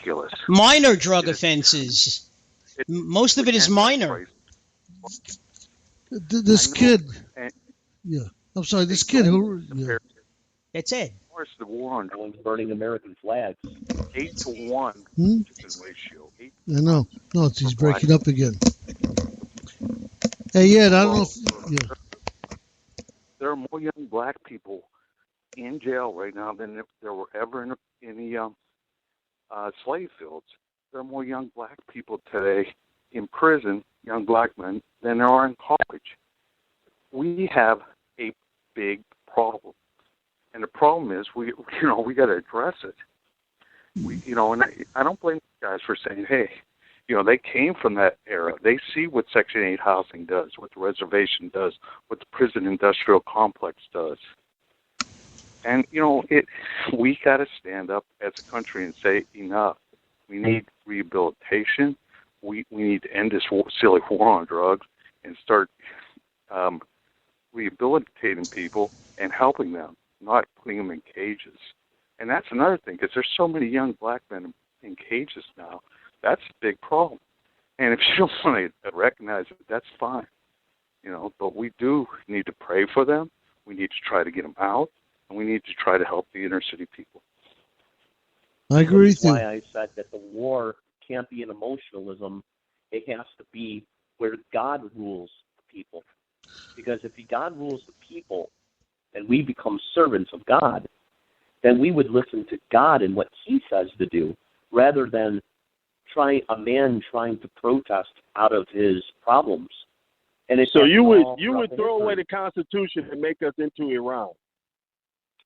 ridiculous. Minor drug offenses. Most of it is minor. This kid. Yeah. I'm sorry. This kid who. Yeah. That's it. Where's the war on drugs? Burning American flags. 8-to-1 ratio. I know. No, he's breaking up again. Hey, yeah, I don't know if. Yeah. There are more young black people in jail right now than if there were ever in the slave fields. There are more young black people today in prison, young black men, than there are in college. We have a big problem, and the problem is we got to address it. And I don't blame guys for saying, hey, they came from that era. They see what Section 8 housing does, what the reservation does, what the prison industrial complex does. And, we got to stand up as a country and say enough. We need rehabilitation. We need to end this silly war on drugs and start rehabilitating people and helping them, not putting them in cages. And that's another thing, because there's so many young black men in cages now. That's a big problem. And if you don't want to recognize it, that's fine. But we do need to pray for them. We need to try to get them out, and we need to try to help the inner city people. I agree with you. That's why I said that the war can't be an emotionalism. It has to be where God rules the people. Because if God rules the people and we become servants of God, then we would listen to God and what he says to do, rather than a man trying to protest out of his problems. And so you would throw away the Constitution and make us into Iran.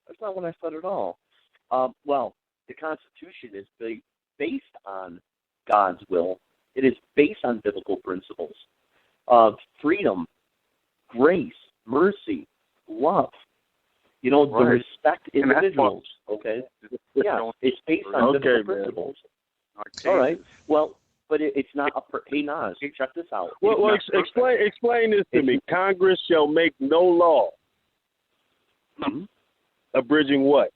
That's not what I said at all. Well, the Constitution is based on God's will. It is based on biblical principles of freedom, grace, mercy, love. The respect individuals. Okay. Yeah, it's based on biblical principles. All right. Well, but it's not a. Hey, Nas, check this out. Well, explain this to me. Congress shall make no law abridging what?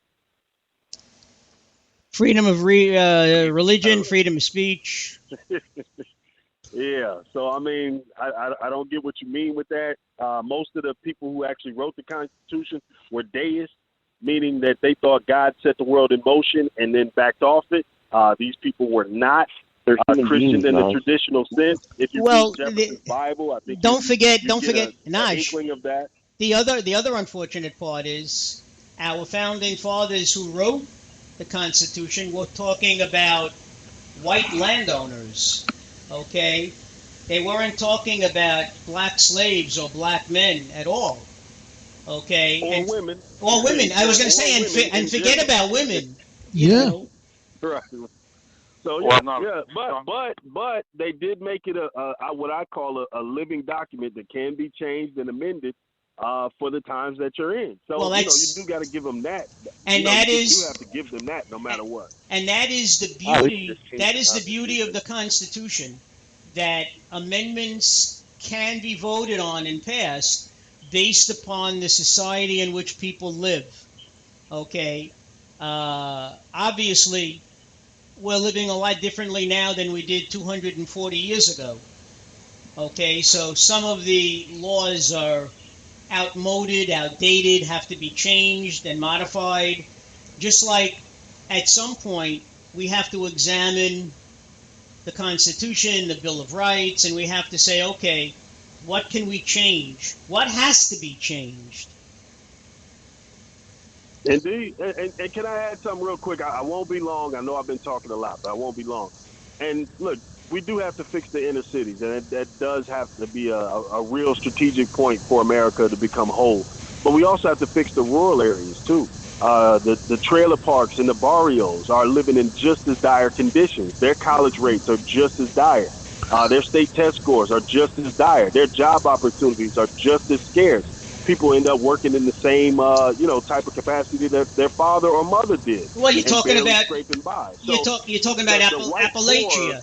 Freedom of religion, freedom of speech. Yeah. So, I don't get what you mean with that. Most of the people who actually wrote the Constitution were deists, meaning that they thought God set the world in motion and then backed off it. These people were not Christians in the traditional sense. If you read Jefferson's Bible, I think don't forget, Naj. Of that. The other unfortunate part is our founding fathers who wrote the Constitution were talking about white landowners. Okay, they weren't talking about black slaves or black men at all. Okay, or women. Or women. I was going to say, and forget about women. Yeah. Right. So but they did make it a what I call a living document that can be changed and amended for the times that you're in. So you do got to give them that. And you have to give them that no matter what. And that is the beauty. That is the beauty of the Constitution, that amendments can be voted on and passed based upon the society in which people live. Okay. Obviously, we're living a lot differently now than we did 240 years ago. Okay, so some of the laws are outmoded, outdated, have to be changed and modified. Just like at some point we have to examine the Constitution, the Bill of Rights, and we have to say, okay, what can we change? What has to be changed? Indeed. And can I add something real quick? I won't be long. I know I've been talking a lot, but I won't be long. And look, we do have to fix the inner cities, and that does have to be a real strategic point for America to become whole. But we also have to fix the rural areas, too. The trailer parks and the barrios are living in just as dire conditions. Their college rates are just as dire. Their state test scores are just as dire. Their job opportunities are just as scarce. People end up working in the same, type of capacity that their father or mother did. Well, you're talking about scraping by. So you're talking about Appalachia,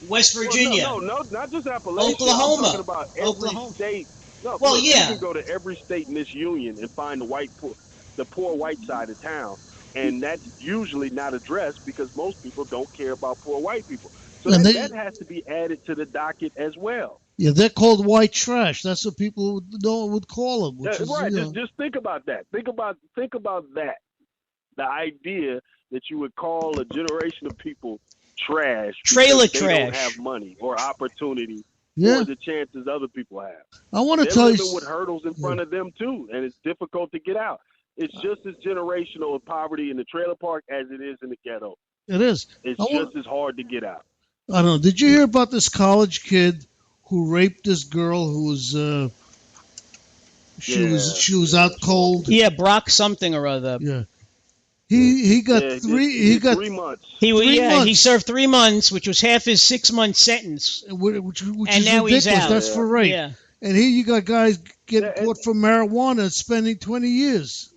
West Virginia. Well, no, not just Appalachia. Oklahoma. I'm talking about every state. No, well, you yeah. can go to every state in this union and find the poor white side of town And that's usually not addressed because most people don't care about poor white people. So that has to be added to the docket as well. Yeah, they're called white trash. That's what people would call them. Right. Just think about that. Think about that. The idea that you would call a generation of people trash trailer because they don't have money or opportunity or the chances other people have. I want to They're tell living you with hurdles in front of them too, and it's difficult to get out. It's just as generational of poverty in the trailer park as it is in the ghetto. It is. It's just as hard to get out. I don't know. Did you hear about this college kid who raped this girl who was she was out cold? Yeah, Brock something or other. Yeah. He got 3 months. He served 3 months, which was half his 6-month sentence. Which and is now ridiculous. He's out. That's for rape. Yeah. And here you got guys getting caught for marijuana, spending 20 years.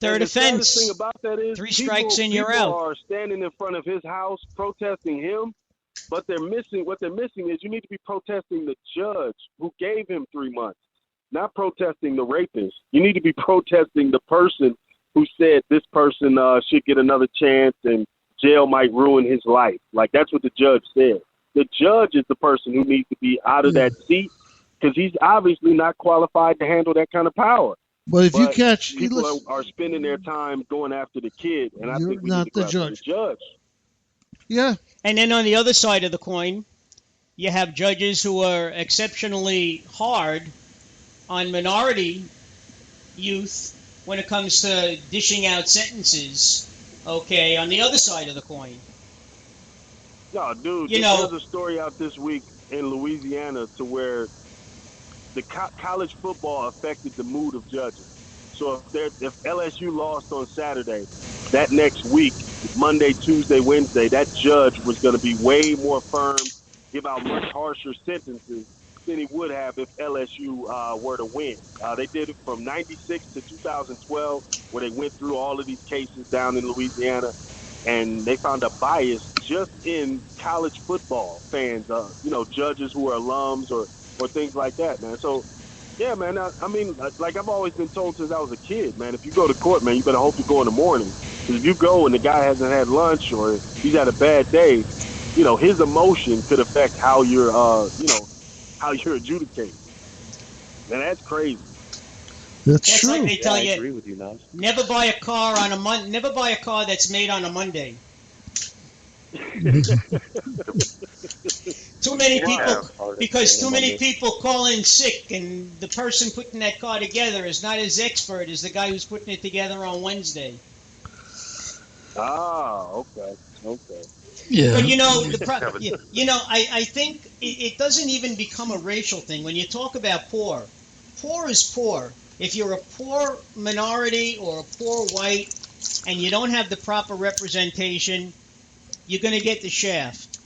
Third offense. The thing about that is 3 strikes and you're out. People are standing in front of his house protesting him, but what they're missing is you need to be protesting the judge who gave him 3 months, not protesting the rapist. You need to be protesting the person who said this person should get another chance and jail might ruin his life. Like, that's what the judge said. The judge is the person who needs to be out of that seat because he's obviously not qualified to handle that kind of power. But if you catch... People are spending their time going after the kid, and I think we need to go after the judge. Yeah. And then on the other side of the coin, you have judges who are exceptionally hard on minority youth when it comes to dishing out sentences, okay, on the other side of the coin. No, dude, there's a story out this week in Louisiana to where the college football affected the mood of judges. So if LSU lost on Saturday, that next week, Monday, Tuesday, Wednesday, that judge was going to be way more firm, give out much harsher sentences than he would have if LSU were to win. They did it from 96 to 2012, where they went through all of these cases down in Louisiana, and they found a bias just in college football fans, judges who are alums or things like that, man. So, yeah, man, I mean, like I've always been told since I was a kid, man, if you go to court, man, you better hope you go in the morning. Because if you go and the guy hasn't had lunch or he's had a bad day, his emotion could affect how you're, how you're adjudicated. And that's crazy. That's true. Like they tell you, I agree with you, Nas. Never buy a car never buy a car that's made on a Monday. Too many people, because too many people call in sick, and the person putting that car together is not as expert as the guy who's putting it together on Wednesday. Ah, okay. Yeah. But I think it doesn't even become a racial thing when you talk about poor. Poor is poor. If you're a poor minority or a poor white and you don't have the proper representation, you're going to get the shaft.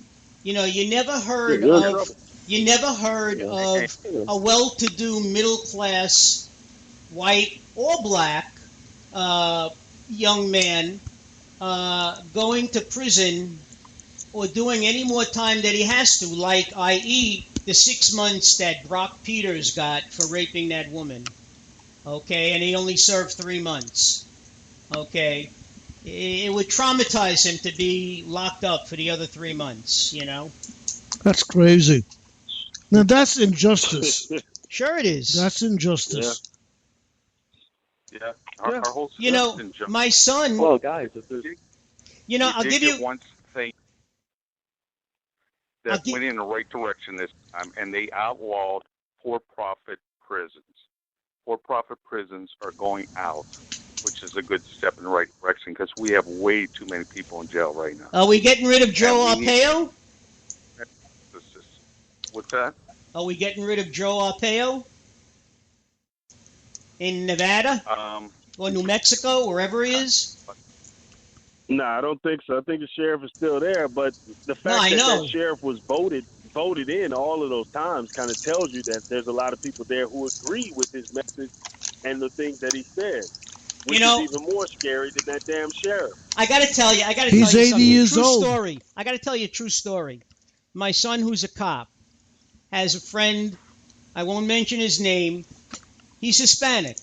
You never heard of a well-to-do middle-class white or black young man going to prison or doing any more time that he has to, like, i.e., the 6 months that Brock Peters got for raping that woman. Okay, and he only served 3 months. Okay, it would traumatize him to be locked up for the other 3 months, That's crazy. Now, that's injustice. Sure it is. That's injustice. Yeah. Our whole system's injustice. My son... Well, guys, if there's... I'll give you... one thing that went in the right direction this time, and they outlawed for-profit prisons. For-profit prisons are going out, which is a good step in the right direction because we have way too many people in jail right now. Are we getting rid of Joe Arpaio? What's that? Are we getting rid of Joe Arpaio in Nevada or New Mexico, wherever he is? No, I don't think so. I think the sheriff is still there, but the fact that sheriff was voted in all of those times kind of tells you that there's a lot of people there who agree with his message and the things that he said, which is even more scary than that damn sheriff. I got to tell you, he's 80 years old. Story. I got to tell you a true story. My son, who's a cop, has a friend. I won't mention his name. He's Hispanic,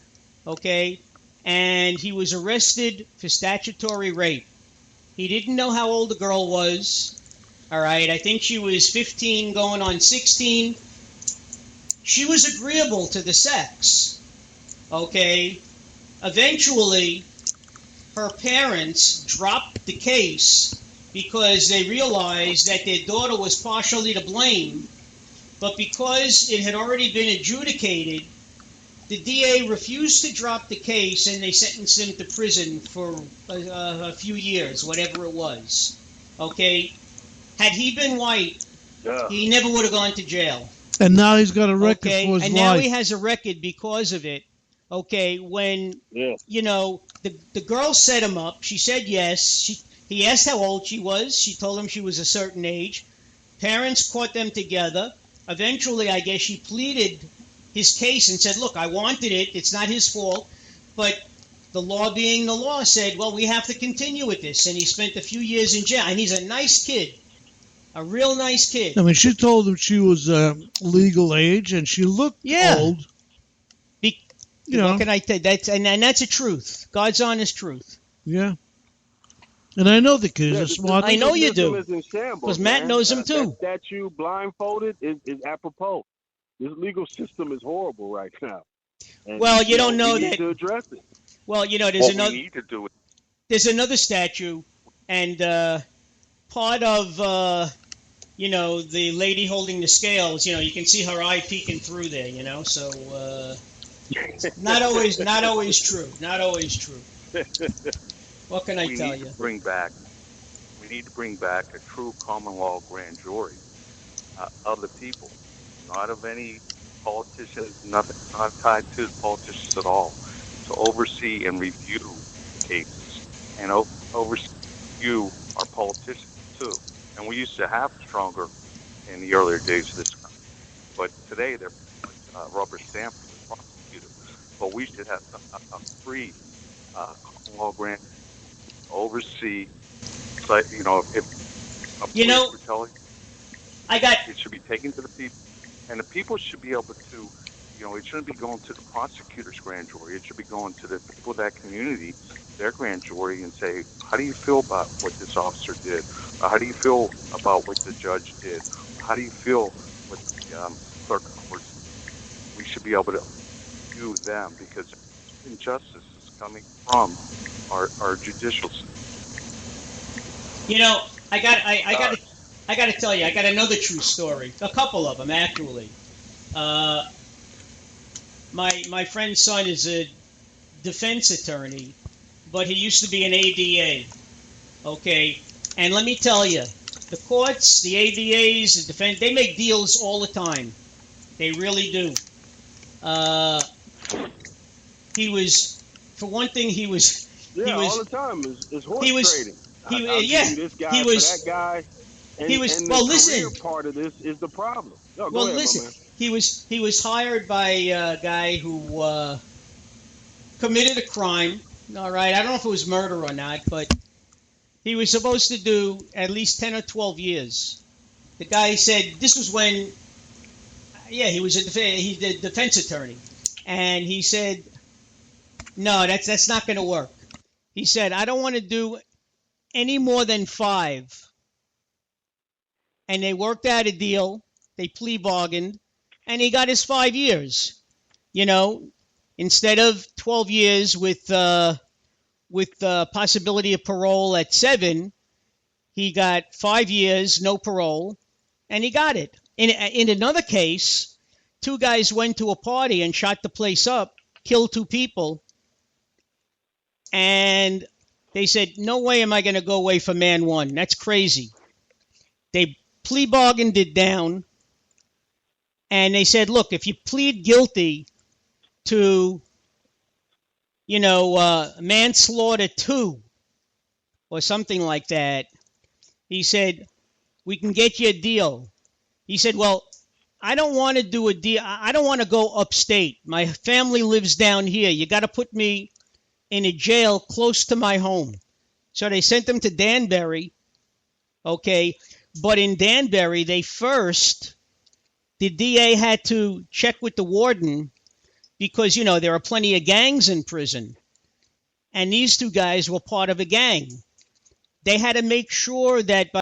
okay? and he was arrested for statutory rape. He didn't know how old the girl was. All right, I think she was 15 going on 16. She was agreeable to the sex. Okay? Eventually, her parents dropped the case because they realized that their daughter was partially to blame. But because it had already been adjudicated, the DA refused to drop the case, and they sentenced him to prison for a few years, whatever it was. Okay? Had he been white, he never would have gone to jail. And now he's got a record for his and wife. now he has a record because of it. Okay, when, you know, the girl set him up. She said yes. He asked how old she was. She told him she was a certain age. Parents caught them together. Eventually, I guess she pleaded his case and said, look, I wanted it. It's not his fault. But the law being the law said, well, we have to continue with this. And he spent a few years in jail. And he's a nice kid. A real nice kid. I mean, she told him she was legal age, and she looked old. You know, what can I tell you? And that's a truth. God's honest truth. Yeah. And I know the kid is a smart. I know you do. Because Matt knows him too. That statue blindfolded is apropos. This legal system is horrible right now. And, well, you don't know we that. need to address it. Well, you know, we need to do it. There's another statue, and part of, you know, the lady holding the scales, you know, you can see her eye peeking through there, you know, so not always true. Not always true. What can I tell you? We need to bring back a true common law grand jury of the people, not of any politicians, not tied to politicians at all, to oversee and review cases and oversee our politicians too. And we used to have stronger in the earlier days of this country, but today they're rubber stamped with prosecutors. But we should have a free common law grand oversee. But you know, if a police brutality, it should be taken to the people, and the people should be able to. You know, it shouldn't be going to the prosecutor's grand jury. It should be going to the people of that community, their grand jury, and say, how do you feel about what this officer did? How do you feel about what the judge did? How do you feel with the clerk of court? We should be able to view them because injustice is coming from our judicial system. You know, I got to tell you, I got another true story. A couple of them, actually. My friend's son is a defense attorney, but he used to be an ADA. Okay, and let me tell you, the courts, the ADAs, the defense, they make deals all the time. They really do. He was, for one thing, he was all the time is horse trading. I'll give you this guy for that guy. And, listen. The part of this is the problem. No, well, ahead, listen. He was hired by a guy who committed a crime. All right, I don't know if it was murder or not, but he was supposed to do at least 10 or 12 years. The guy said this was when, he was he's a defense attorney, and he said, no, that's not going to work. He said, I don't want to do any more than 5. And they worked out a deal. They plea bargained, and he got his 5 years. You know, instead of 12 years with the possibility of parole at 7, he got 5 years, no parole, and he got it. In another case, 2 guys went to a party and shot the place up, killed 2 people, and they said, no way am I going to go away for man 1. That's crazy. They plea bargained it down, and they said, look, if you plead guilty to, manslaughter 2 or something like that, he said, we can get you a deal. He said, well, I don't want to do a deal. I don't want to go upstate. My family lives down here. You got to put me in a jail close to my home. So they sent him to Danbury. Okay. But in Danbury, the DA had to check with the warden because, there are plenty of gangs in prison. and these two guys were part of a gang. They had to make sure that by